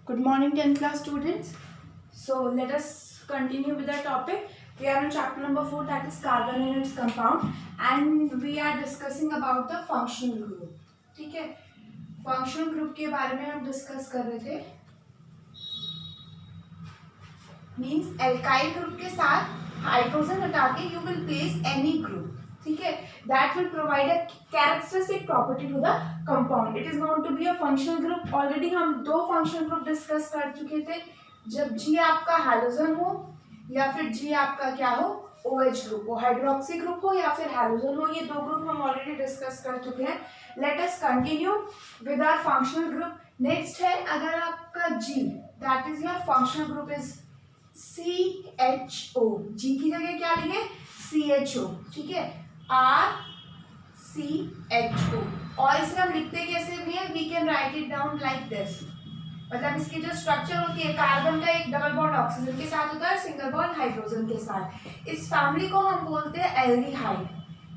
Good morning 10th class students. So let us continue with the topic. We are on chapter number 4, that is carbon and its compound, and we are discussing about the functional group. ठीक है, functional group के बारे में हम discuss कर रहे थे. Means alkyl group के साथ हाइड्रोजन हटा के you will place any group. ठीक है, that will provide a characteristic property to the compound. It is known to be a functional group. Already हम दो functional group discuss कर चुके थे. जब G आपका हैलोजन हो या फिर G आपका क्या हो, OH ग्रुप हो, हाइड्रोक्सी ग्रुप हो या फिर हैलोजन हो, ये दो ग्रुप हम ऑलरेडी डिस्कस कर चुके हैं. Let us continue with our functional group. Next है, अगर आपका G that is your functional group is CHO, G की जगह क्या लिखे, CHO. ठीक है, RCHO. और इसे हम लिखते कैसे भी है, we can write it down like this. मतलब इसकी जो स्ट्रक्चर होती है, कार्बन का एक डबल बॉन्ड ऑक्सीजन के साथ होता है, सिंगल बॉन्ड हाइड्रोजन के साथ. इस फैमिली को हम बोलते हैं एल्डिहाइड.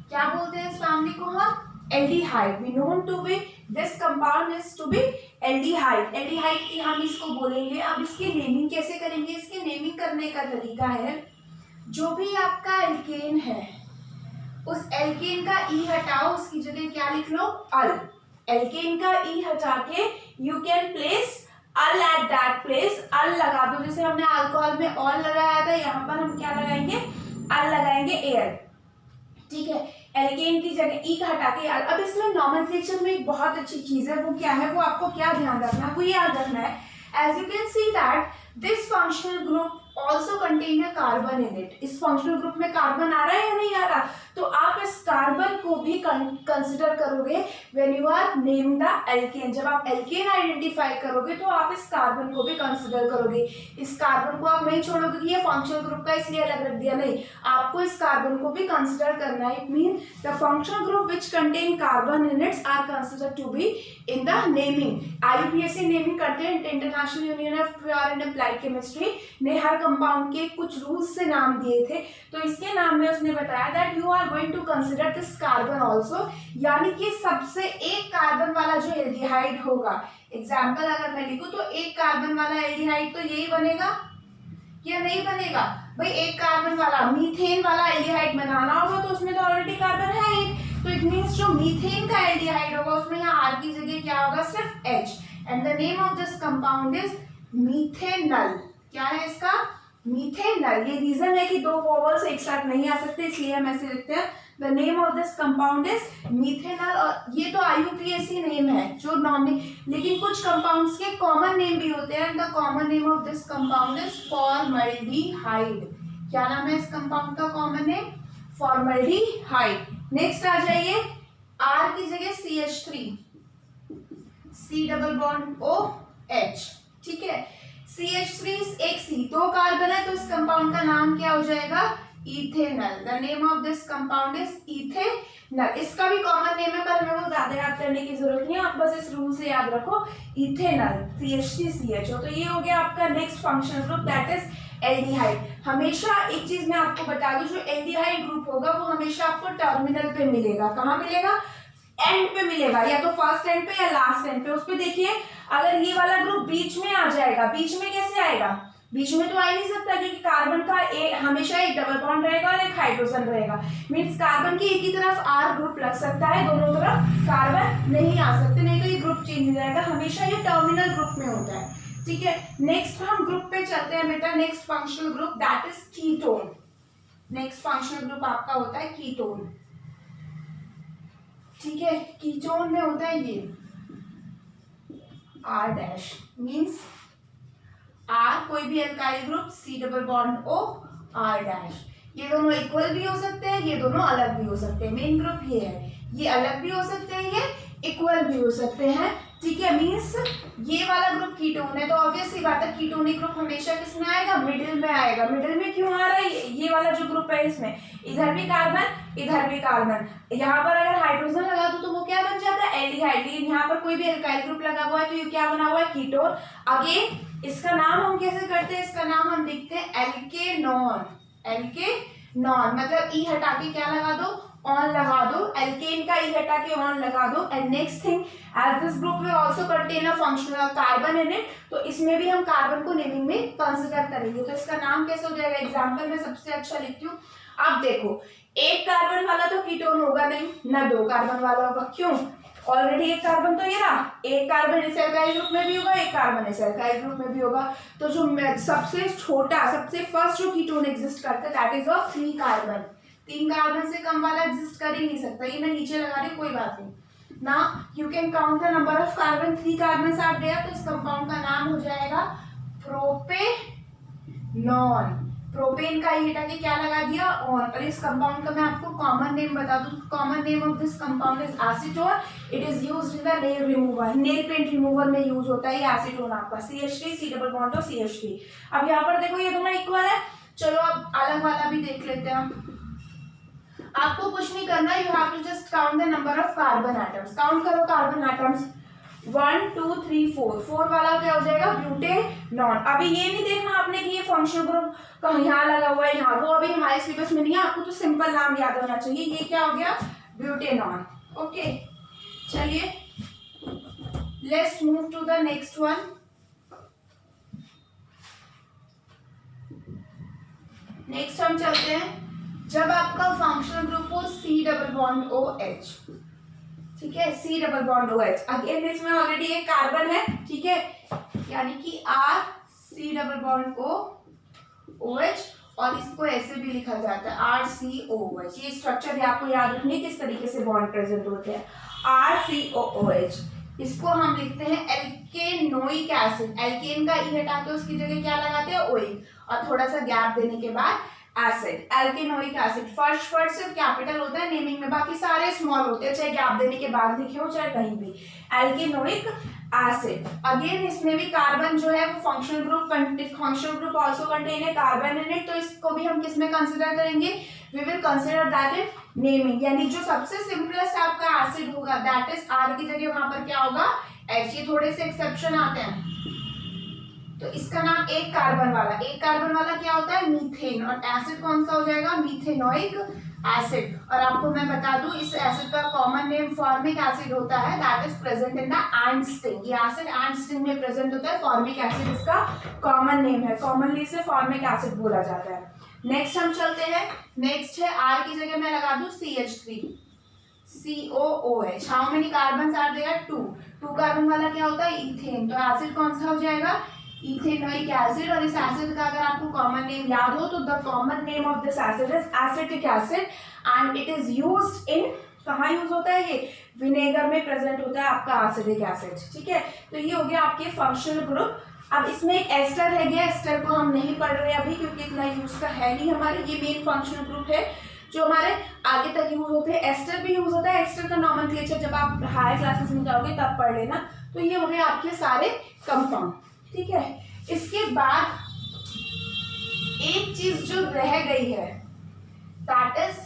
क्या बोलते हैं इस फैमिली को हम, aldehyde. We known to be this compound is to be aldehyde. Aldehyde की हम इसको बोलेंगे. अब इसकी नेमिंग कैसे करेंगे, इसकी नेमिंग करने का तरीका है, जो भी आपका एल्केन है उस एल्केन का ई हटाओ, उसकी जगह क्या लिख लो, अल. एल्केन का ई हटा के you can place al at that place. Al लगा दो, जैसे हमने अल्कोहल में ऑल लगाया था, यहाँ पर हम क्या लगाएंगे, अल लगाएंगे, एयर. ठीक है, एल्केन की जगह ई हटा के अल. अब इसमें नॉमेनक्लेचर में एक बहुत अच्छी चीज है, वो क्या है, वो आपको क्या ध्यान रखना है, वो ये याद रखना है. As you can see that this functional group also contain a carbon in it. इस फंक्शनल ग्रुप में कार्बन आ रहा है या नहीं आ रहा, तो आप इस कार्बन को भी कंसिडर करोगे when you are name the alkane. जब आप एल्केन आइडेंटिफाई करोगे तो आप इस कार्बन को भी कंसिडर करोगे. इस कार्बन को आप नहीं छोड़ोगे कि ये फंक्शनल ग्रुप का इसलिए अलग रख दिया, नहीं, आपको इस कार्बन को भी कंसिडर करना है. It mean the functional group which contain carbon in its are considered to be in the naming. IUPAC naming करते हैं, International Union of Pure and Applied Chemistry ने हर कंपाउंड के कुछ रूल्स से नाम दिए थे. तो इसके नाम में उसने बताया that you are going to consider this carbon also. यानी कि सबसे एक कार्बन वाला जो एल्डिहाइड होगा, एग्जांपल अगर मैं लिखूं तो एक कार्बन वाला एल्डिहाइड तो यही बनेगा या नहीं बनेगा भाई. एक कार्बन वाला मीथेन वाला एल्डिहाइड बनाना होगा तो उसमें तो ऑलरेडी कार्बन है ही, तो इट मींस जो मीथेन का एल्डिहाइड होगा उसमें यहाँ आर की जगह क्या होगा, सिर्फ H. And the name of this compound is methanal. क्या है इसका, मीथेनल. ये रीजन है कि दो वोवल्स एक साथ नहीं आ सकते, इसलिए हम ऐसे लिखते हैं. The name of this compound is methanal. और ये तो IUPAC नेम है जो नॉर्मल, लेकिन कुछ कंपाउंड्स के कॉमन नेम भी होते हैं. The common name of this compound is formaldehyde. क्या नाम है इस कंपाउंड का कॉमन नेम, फॉर्मल्डिहाइड. नेक्स्ट आ जाइए, R की जगह CH3, C double bond OH. ठीक है, CH3 एक C, दो कार्बन है तो इस कंपाउंड का नाम क्या हो जाएगा, ethanal. The name of this compound is ethanal. इसका भी कॉमन नेम है पर हमें वो ज्यादा याद करने की जरूरत नहीं है, आप बस इस रूल से याद रखो, इथेनल, CH3 CHO. तो ये हो गया आपका next functional group that is aldehyde. हमेशा एक चीज मैं आपको बता दूं, जो एल्डिहाइड ग्रुप होगा वो हमेशा आपको टर्मिनल पे मिलेगा. कहाँ मिलेगा, एंड पे मिलेगा, या तो फर्स्ट एंड पे या लास्ट एंड पे. उस पे देखिए, अगर ये वाला ग्रुप बीच में आ जाएगा, बीच में कैसे आएगा, बीच में तो आ ही नहीं सकता क्योंकि कार्बन का हमेशा एक डबल बॉन्ड रहेगा और एक हाइड्रोजन रहेगा. मींस कार्बन की एक ही तरफ R ग्रुप लग सकता है, दोनों तरफ कार्बन नहीं आ सकते, नहीं तो ये ग्रुप चेंज हो जाएगा. हमेशा ये टर्मिनल ग्रुप में होता है. ठीक है, नेक्स्ट हम ग्रुप पे चलते हैं बेटा. Next functional group that is ketone. Next functional group आपका होता है कीटोन. ठीक है, कीटोन में होता है ये R डैश, मीन्स R कोई भी alkyl group, C double bond O, R dash. ये दोनों इक्वल भी हो सकते हैं, ये दोनों अलग भी हो सकते हैं. मेन ग्रुप ये है, ये अलग भी हो सकते हैं, ये इक्वल भी हो सकते हैं. ठीक है, मीन्स ये वाला ग्रुप कीटोन है तो ऑब्वियस सी बात है कीटोनिक ग्रुप हमेशा किसमें आएगा, मिडिल में आएगा. मिडिल में क्यों आ रहा है, ये वाला जो ग्रुप है इसमें इधर भी कार्बन इधर भी कार्बन. यहाँ पर अगर हाइड्रोजन लगा दो तो वो क्या बन जाता है, एल्डिहाइड. लेकिन यहाँ पर कोई भी एल्काइल ग्रुप लगा हुआ है तो ये क्या बना हुआ है, कीटोन. अगेन इसका नाम हम कैसे करते हैं, इसका नाम हम लिखते हैं एल्केनॉन. एल्केनॉन मतलब ई हटा के क्या लगा दो, ऑन लगा दो, एल्केन का ई हटा के ऑन लगा दो। And next thing, as this group will also contain a functional carbon in it, तो इसमें भी हम कार्बन को नेमिंग में कंसीडर करेंगे। तो इसका नाम कैसे हो जाएगा, एग्जांपल में सबसे अच्छा लिखती हूँ। अब देखो, एक कार्बन वाला तो कीटोन होगा नहीं, ना दो कार्बन वाला होगा, क्यों, ऑलरेडी एक कार्बन तो ये रहा, एक कार्बन इस एल्काइल ग्रुप में भी होगा, एक कार्बन इस एल्काइल ग्रुप में भी होगा। तो जो सबसे छोटा, सबसे फर्स्ट जो कीटोन एग्जिस्ट करता है that is of 3 carbon. 3 carbon से कम वाला एग्जिस्ट कर ही नहीं सकता। ये मैं नीचे लगा रही हूँ, कोई बात नहीं। Now you can count the number of carbon, 3 carbon are there, तो इस कंपाउंड का नाम हो जाएगा प्रोपेनॉन। प्रोपेन का ही हटा के क्या लगा दिया, और इस कंपाउंड का मैं आपको कॉमन नेम बता दूं। Common name of this compound is acetone. It is used in the nail remover, nail paint remover में यूज होता है ये एसीटोन आपका, CH3 C डबल बॉन्ड और CH3। अब यहाँ पर देखो ये दोनों इक्वल है। चलो अब अलग वाला भी देख लेते हैं। आपको कुछ नहीं करना, you have to just count the number of carbon atoms. Count करो कार्बन एटम्स, 1 2 3 4, 4 वाला क्या हो जाएगा, ब्यूटेनॉन। अभी ये नहीं देखना आपने कि ये फंक्शनल ग्रुप कहाँ यहाँ लगा हुआ है, यहाँ, वो अभी हमारे सिलेबस में नहीं है। आपको तो सिंपल नाम याद होना चाहिए। ये क्या हो गया, ब्यूटेनॉन। ओके, चलिए let's move to the next one. Next हम चलते हैं, जब आपका फंक्शनल ग्रुप हो C डबल बॉन्ड OH, ठीक है, C double bond OH। Again इसमें ऑलरेडी एक कार्बन है, ठीक है, यानी कि R C double bond OH, और इसको ऐसे भी लिखा जाता है RCOOH। ये स्ट्रक्चर भी आपको याद रखनी है किस तरीके से बॉन्ड प्रेजेंट होते हैं, RCOOH। इसको हम लिखते हैं एल्केनोइक एसिड। एल्केन का ई हटा के उसकी जगह क्या लगाते हैं, ओइक, और थोड़ा सा गैप देने के बाद एसिड, एल्केनोइक एसिड। फर्स्ट सिर्फ कैपिटल होता है नेमिंग में, बाकी सारे स्मॉल होते हैं, चाहे गैप देने के बाद लिखे हो चाहे कहीं भी। एल्केनोइक एसिड। अगेन इसमें भी कार्बन जो है वो फंक्शनल ग्रुप आल्सो कंटेन है कार्बन इन इट, तो इसको भी हम किस में कंसीडर करेंगे, we will consider that in naming. यानी जो सबसे सिंपलेस्ट आपका एसिड होगा दैट इज R की जगह वहां पर क्या होगा, H। ये थोड़े से एक्सेप्शन आते हैं, तो इसका नाम एक कार्बन वाला क्या होता है, मीथेन। और एसिड कौन सा हो जाएगा, मीथेनोइक एसिड। और आपको मैं बता दूं इस एसिड का कॉमन नेम फॉर्मिक एसिड होता है, that is present in the end string. ये एसिड एंड स्ट्रिंग में प्रेजेंट होता है, फॉर्मिक एसिड इसका कॉमन नेम है, कॉमनली इसे फॉर्मिक एसिड बोला जाता है। नेक्स्ट हम चलते हैं, नेक्स्ट है R की जगह मैं लगा दूं CH3 COOH। How many carbon are there, 2 carbon वाला क्या होता है, इथेन। तो एसिड कौन सा हो जाएगा, इथेनोइक एसिड। और इस एसिड का अगर आपको कॉमन नेम याद हो तो the common name of this acid is acetic acid, and it is used इन, कहाँ यूज होता है, ये विनेगर में प्रेजेंट होता है आपका एसिटिक एसिड, ठीक है। तो ये हो गया आपके फंक्शनल ग्रुप। अब इसमें एक एस्टर है गया, एस्टर को हम नहीं पढ़ रहे अभी क्योंकि इतना यूज का है नहीं हमारे। ये मेन फंक्शनल ग्रुप है जो हमारे आगे तक यूज होते हैं। एस्टर भी यूज होता है, एस्टर का नॉमेनक्लेचर जब आप हायर क्लासेस में जाओगे तब पढ़ लेना। तो ये हो गए आपके सारे कंपाउंड, ठीक है। इसके बाद एक चीज जो रह गई है दैट इज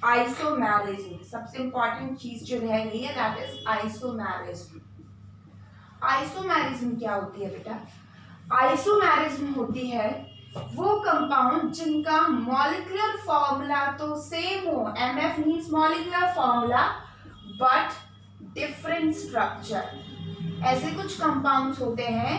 आइसोमेरिज्म। सबसे इंपॉर्टेंट चीज जो रह गई है दैट इज आइसोमेरिज्म। आइसोमेरिज्म क्या होती है बेटा, आइसोमेरिज्म होती है वो कंपाउंड जिनका मॉलिक्यूलर फॉर्मूला तो सेम हो, MF means molecular formula but different structure. ऐसे कुछ कंपाउंड्स होते हैं,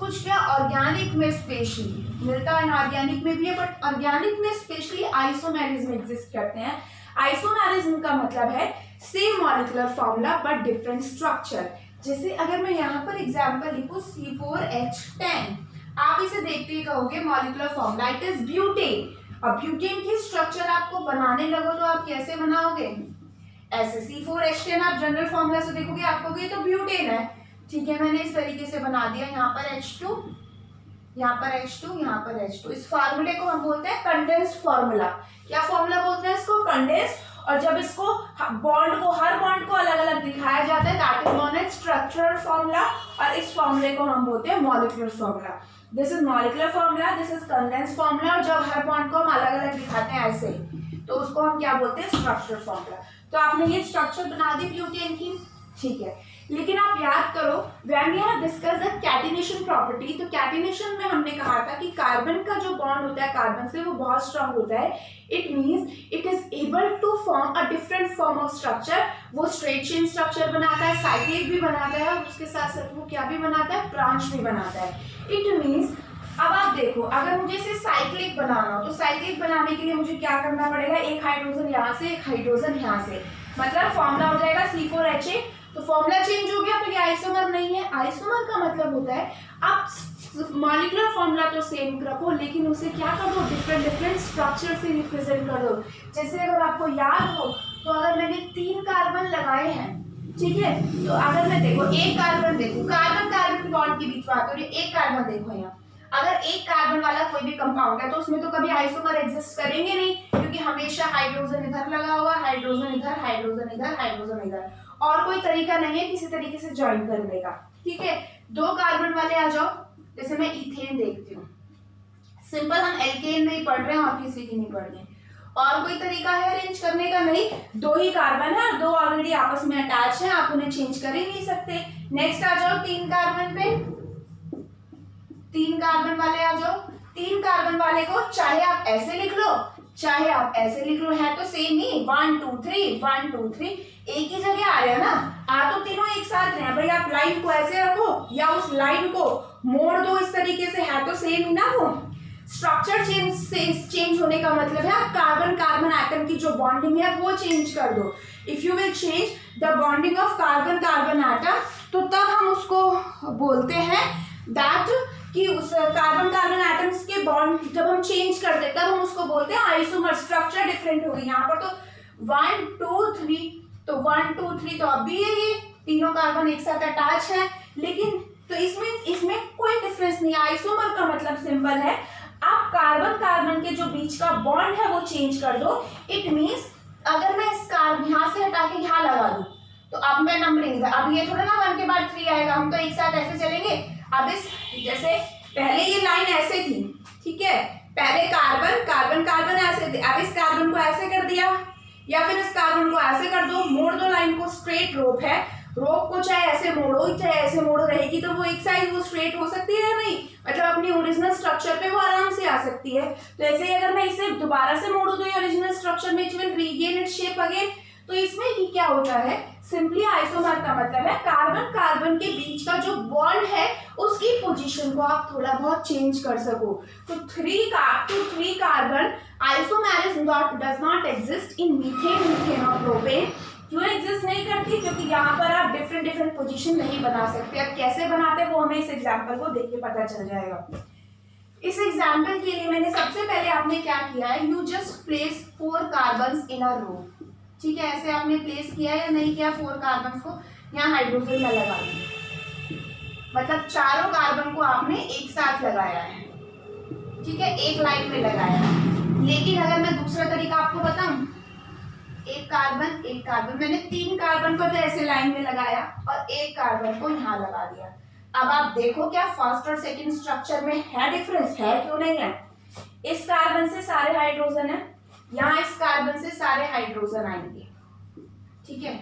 कुछ क्या ऑर्गेनिक में स्पेशली मिलता है, इनऑर्गेनिक में भी है, बट ऑर्गेनिक में स्पेशली आइसोमेरिज्म एग्जिस्ट करते हैं। आइसोमेरिज्म का मतलब है same molecular formula but different structure. जैसे अगर मैं यहाँ पर एग्जांपल लिखूं C4H10, आप इसे देखते ही कहोगे molecular formula it is butane. अब ब्यूटेन की स्ट्रक्चर आपको बनाने लगो तो आप कैसे बनाओगे, ऐसे C4H10 आप जनरल फॉर्मूला से देखोगे आपको ये तो ब्यूटेन है, ठीक है, मैंने इस तरीके से बना दिया। यहाँ पर H2, यहाँ पर H2, यहाँ पर H2। इस फार्मूले को हम बोलते हैं कंडेंस्ड फार्मूला। क्या फार्मूला बोलते हैं इसको, कंडेंस्ड। और जब इसको बॉन्ड को, हर बॉन्ड को अलग अलग दिखाया जाता है that is known as structural formula, और इस फार्मूले को हम बोलते हैं molecular formula. This is molecular formula, this is condensed formula. और जब हर बॉन्ड को हम अलग अलग दिखाते हैं ऐसे, तो उसको हम क्या बोलते हैं, स्ट्रक्चरल फार्मूला। तो आपने ये स्ट्रक्चर बना दी ब्यूटेन की, ठीक है। लेकिन आप याद करो when we have discussed the catenation catenation property, तो कैटेनेशन में हमने कहा था कि कार्बन का जो बॉन्ड होता है कार्बन से वो बहुत स्ट्रांग होता है. It means it is able to form a different form of structure. वो स्ट्रेट चेन स्ट्रक्चर बनाता है, साइक्लिक भी बनाता है, और उसके साथ साथ वो क्या भी बनाता है, ब्रांच भी बनाता है. इट मींस अब आप देखो, अगर मुझे इसे साइक्लिक बनाना हो तो साइक्लिक बनाने के लिए मुझे क्या करना पड़ेगा, एक हाइड्रोजन यहाँ से, एक हाइड्रोजन यहाँ से, मतलब फॉर्मूला हो जाएगा C4H8. तो फॉर्मूला चेंज हो गया तो ये आइसोमर नहीं है. आइसोमर का मतलब होता है आप मॉलिक्यूलर फॉर्मूला तो सेम रखो लेकिन उसे क्या कर दो, डिफरेंट डिफरेंट स्ट्रक्चर से रिप्रेजेंट कर दो. जैसे अगर आपको याद हो तो अगर मैंने 3 कार्बन लगाए हैं, ठीक है, तो अगर मैं देखो एक कार्बन देखो, कार्बन कार्बन बॉन्ड के बीच बात हो रही है, एक कार्बन देखो यहाँ, अगर एक कार्बन वाला कोई भी कंपाउंड है तो उसमें तो कभी आइसोमर एग्जिस्ट करेंगे नहीं, क्योंकि हमेशा हाइड्रोजन इधर लगा हुआ, हाइड्रोजन इधर, हाइड्रोजन इधर, हाइड्रोजन इधर, और कोई तरीका नहीं है किसी तरीके से ज्वाइन करने का. ठीक है, 2 कार्बन वाले आ जाओ. जैसे मैं इथेन देखती हूँ, सिंपल हम एल्केन में ही पढ़ रहे हैं और किसी की नहीं पढ़ रहे, और कोई तरीका है अरेंज करने का नहीं. 2 ही कार्बन है और 2 ऑलरेडी आपस में अटैच है, आप उन्हें चेंज कर ही नहीं सकते. नेक्स्ट आ जाओ 3 कार्बन पे, 3 कार्बन वाले आ जाओ. 3 कार्बन वाले को चाहे आप ऐसे लिख लो चाहे आप ऐसे लिख लो, है तो सेम ही, 1 2 3 1 2 3, एक ही जगह आ रहे हैं ना, आ तो तीनों एक साथ रहे हैं भाई. आप लाइन को ऐसे रखो या उस लाइन को मोड़ दो इस तरीके से, है तो सेम ही ना. वो स्ट्रक्चर चेंज होने का मतलब है आप कार्बन कार्बन एटम की जो बॉन्डिंग है वो चेंज कर दो. If you will change the bonding of carbon carbon atom, तो तब हम उसको बोलते हैं दैट कि उस कार्बन कार्बन एटम्स के बॉन्ड जब हम चेंज कर देते हैं तब हम उसको बोलते हैं आइसोमर. स्ट्रक्चर डिफरेंट होगी. यहाँ पर तो 1 2 3, तो 1 2 3 तो अभी है, ये तीनों कार्बन एक साथ अटैच है, लेकिन तो इसमें कोई डिफरेंस नहीं. आइसोमर का मतलब सिंपल है, आप कार्बन कार्बन के जो बीच का बॉन्ड है वो चेंज कर दो. इट मींस अगर मैं इस कार्बन यहाँ से हटा के यहाँ लगा दूं तो अब मैं नंबरिंग, अब ये थोड़ा ना 1 के बाद 3 आएगा, हम तो एक साथ ऐसे चलेंगे. अब इस जैसे पहले ये लाइन ऐसे थी, ठीक है, पहले कार्बन कार्बन कार्बन ऐसे थे, अब इस कार्बन को ऐसे कर दिया या फिर इस कार्बन को ऐसे कर दो, मोड़ दो लाइन को. स्ट्रेट रोप है, रोप को चाहे ऐसे मोड़ो चाहे ऐसे मोड़ो, रहेगी तो वो एक साइड वो स्ट्रेट हो सकती है या नहीं, मतलब अपनी ओरिजिनल स्ट्रक्चर पे वो आराम से आ सकती है. तो ऐसे ही अगर मैं इसे दोबारा से मोड़ू तो ये ओरिजिनल स्ट्रक्चर में it will regain its shape again. तो इसमें ही क्या होता है, सिंपली आइसोमर का मतलब है कार्बन कार्बन के बीच का जो बॉन्ड है उसकी पोजीशन को आप थोड़ा बहुत चेंज कर सको. तो 3 carbon isomerism does not exist in methane, methane और प्रोपेन. क्यों एग्जिस्ट नहीं करती, क्योंकि यहाँ पर आप डिफरेंट डिफरेंट पोजीशन नहीं बना सकते. अब कैसे बनाते हैं वो हमें इस एग्जाम्पल को देख के पता चल जाएगा. इस एग्जाम्पल के लिए मैंने सबसे पहले आपने क्या किया है, you just place 4 carbon in a row. ठीक है, ऐसे आपने प्लेस किया या नहीं किया, 4 कार्बन को यहाँ हाइड्रोजन में लगा दिया, मतलब चारों कार्बन को आपने एक साथ लगाया है. ठीक है, एक लाइन में लगाया है. लेकिन अगर मैं दूसरा तरीका आपको बताऊं, एक कार्बन मैंने 3 कार्बन को तो ऐसे लाइन में लगाया और एक कार्बन को यहाँ लगा दिया. अब आप देखो क्या फर्स्ट और सेकंड स्ट्रक्चर में है डिफरेंस, है क्यों नहीं है. इस कार्बन से सारे हाइड्रोजन है, यहाँ इस कार्बन से सारे हाइड्रोजन आएंगे. ठीक है,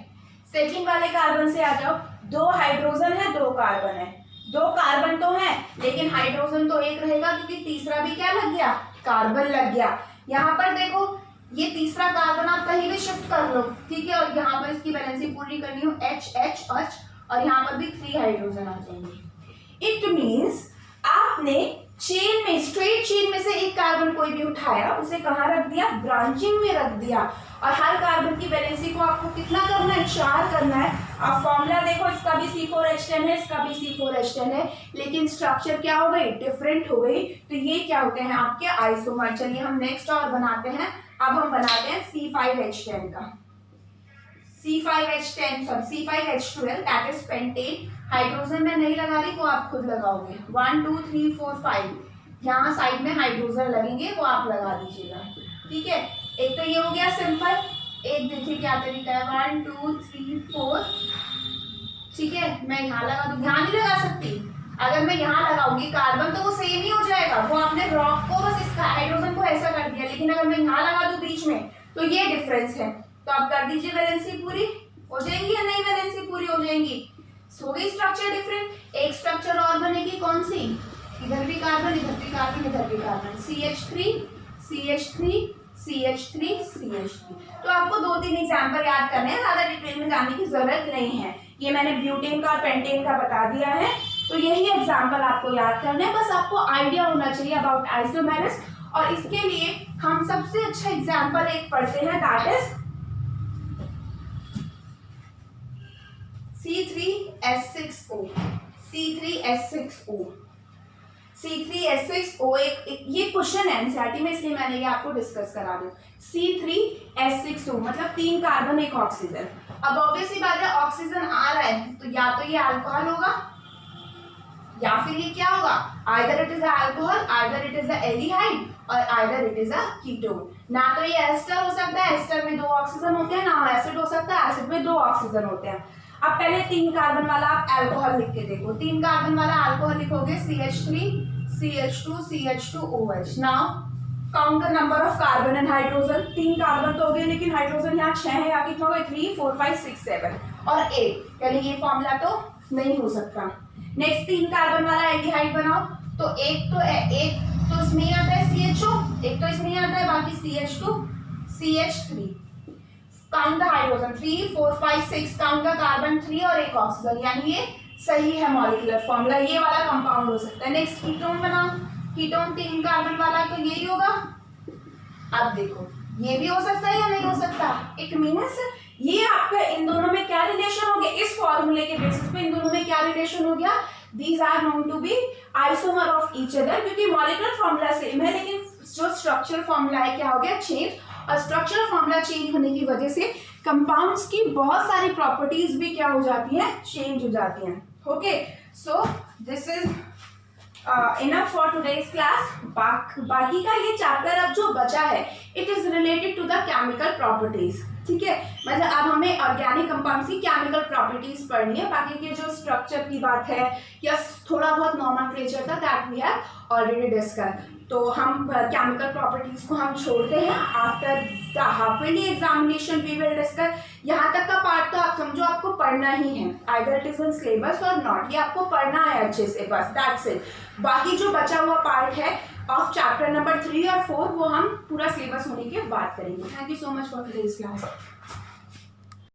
सेकंड वाले कार्बन से आ जाओ, 2 हाइड्रोजन है 2 कार्बन है, 2 कार्बन तो है लेकिन हाइड्रोजन तो एक रहेगा क्योंकि तीसरा भी क्या लग गया, कार्बन लग गया. यहाँ पर देखो ये तीसरा कार्बन आप कहीं भी शिफ्ट कर लो, ठीक है, और यहाँ पर इसकी वैलेंसी पूरी करनी हो H H H, और यहाँ पर भी 3 हाइड्रोजन आ जाएंगे. इट मीन्स आपने चेन में, स्ट्रेट चेन में से एक कार्बन कोई भी उठाया, उसे कहाँ रख दिया, ब्रांचिंग में रख दिया, और हर कार्बन की वैलेंसी को आपको कितना करना है, 4 करना है. अब फॉर्मूला देखो, इसका भी C4H10 है, इसका भी C4H10 है, लेकिन स्ट्रक्चर क्या हो गई, डिफरेंट हो गई. तो ये क्या होते हैं आपके आइसोमर. चलिए हम नेक्स्ट और बनाते हैं. अब हम बनाते हैं C5H10 का. C5H10 सब C5H12 that is pentane. Hydrogen में नहीं लगा रही, वो आप खुद लगाओगे. 1 2 3 4 5 यहाँ साइड में हाइड्रोजन लगेंगे, वो आप लगा दीजिएगा. ठीक है, एक तो ये हो गया सिंपल. एक देखिए क्या तरीका है, 1 2 3 4. ठीक है, मैं यहाँ लगा दूँ, यहाँ नहीं लगा सकती. अगर मैं यहाँ लगाऊंगी कार्बन तो वो सेम ही हो जाएगा, वो आपने रॉक को बस इसका हाइड्रोजन को ऐसा कर दिया. लेकिन अगर मैं यहाँ लगा दूँ बीच में तो ये डिफरेंस है. तो आप कर दीजिए, वैलेंसी पूरी हो जाएंगी या नहीं, वैलेंसी पूरी हो जाएंगी. हो गई स्ट्रक्चर डिफरेंट. एक स्ट्रक्चर और बनेगी, कौन सी, इधर भी कार्बन, इधर भी कार्बन, इधर भी carbon, CH3 CH3 CH3 CH3। तो आपको 2-3 एग्जाम्पल याद करने हैं, ज्यादा डिटेल में जाने की जरूरत नहीं है। ये मैंने ब्यूटेन का और पेंटेन का बता दिया है, तो यही एग्जाम्पल आपको याद करने हैं। बस आपको आइडिया होना चाहिए अबाउट आइसोमेरिस। और इसके लिए हम सबसे अच्छा एग्जाम्पल एक पढ़ते हैं, that is C3H6O। C3H6O C3H6O ये क्वेश्चन है एनसीईआरटी में, इसलिए मैंने ये आपको डिस्कस करा दूं। C3H6O मतलब 3 कार्बन 1 ऑक्सीजन। अब ऑब्वियसली बात है, ऑक्सीजन आ रहा है तो या तो ये अल्कोहल होगा या फिर ये क्या होगा, either it is alcohol, either it is a aldehyde और either it is a ketone. ना तो ये एस्टर हो सकता है, एस्टर में 2 ऑक्सीजन होते हैं, ना एसिड हो सकता है, एसिड में 2 ऑक्सीजन होते हैं। अब पहले 3 कार्बन वाला आप अल्कोहल लिख के देखो। 3 कार्बन वाला अल्कोहल लिखोगे CH3 CH2 CH2OH। Now count the number of carbon and hydrogen. 3 carbon तो हो गए, लेकिन हाइड्रोजन यहाँ 6 है, यहाँ कितना हो गया 3 4 5 6 7 और 8, यानी ये फॉर्मूला तो नहीं हो सकता। नेक्स्ट 3 कार्बन वाला एल्डिहाइड बनाओ, तो एक तो इसमें ही आता है CHO, एक तो इसमें ही आता है, बाकी CH2 CH3। Count the hydrogen 3 4 5 6, count the carbon 3 और एक ऑक्सीजन, यानी ये सही है मॉलिक्यूलर फॉर्मूला, ये वाला कंपाउंड हो सकता है। नेक्स्ट कीटोन बनाओ, कीटोन 3 कार्बन वाला तो यही होगा। अब देखो ये भी हो सकता है या नहीं हो सकता, इट मीन्स ये आपका इन दोनों में क्या रिलेशन हो गया, इस फॉर्मूले के बेसिस पे इन दोनों में क्या रिलेशन हो गया, these are known to be isomer of each other, क्योंकि मॉलिक्यूलर फॉर्मूला सेम है लेकिन जो स्ट्रक्चरल फॉर्मूला है क्या हो गया, चेंज। और स्ट्रक्चरल फॉर्मूला चेंज होने की वजह से कंपाउंड्स की बहुत सारी प्रॉपर्टीज भी क्या हो जाती हैं, चेंज हो जाती हैं। Okay, so this is enough for today's class. बाकी का ये चैप्टर अब जो बचा है it is related to the chemical properties, ठीक है। मतलब अब हमें ऑर्गेनिक कंपाउंड्स की केमिकल प्रॉपर्टीज पढ़नी है, बाकी के जो स्ट्रक्चर की बात है या थोड़ा बहुत नॉमेनक्लेचर था that we have already discuss. तो हम केमिकल प्रॉपर्टीज को हम छोड़ते हैं। After the half yearly examination we will discuss. यहाँ तक का पार्ट तो आप समझो आपको पढ़ना ही है, either it is in syllabus और नॉट, ये आपको पढ़ना है अच्छे से, बस दैट्स इट। बाकी जो बचा हुआ पार्ट है ऑफ चैप्टर नंबर 3 और 4 वो हम पूरा सिलेबस होने के बाद करेंगे। Thank you so much for today's class.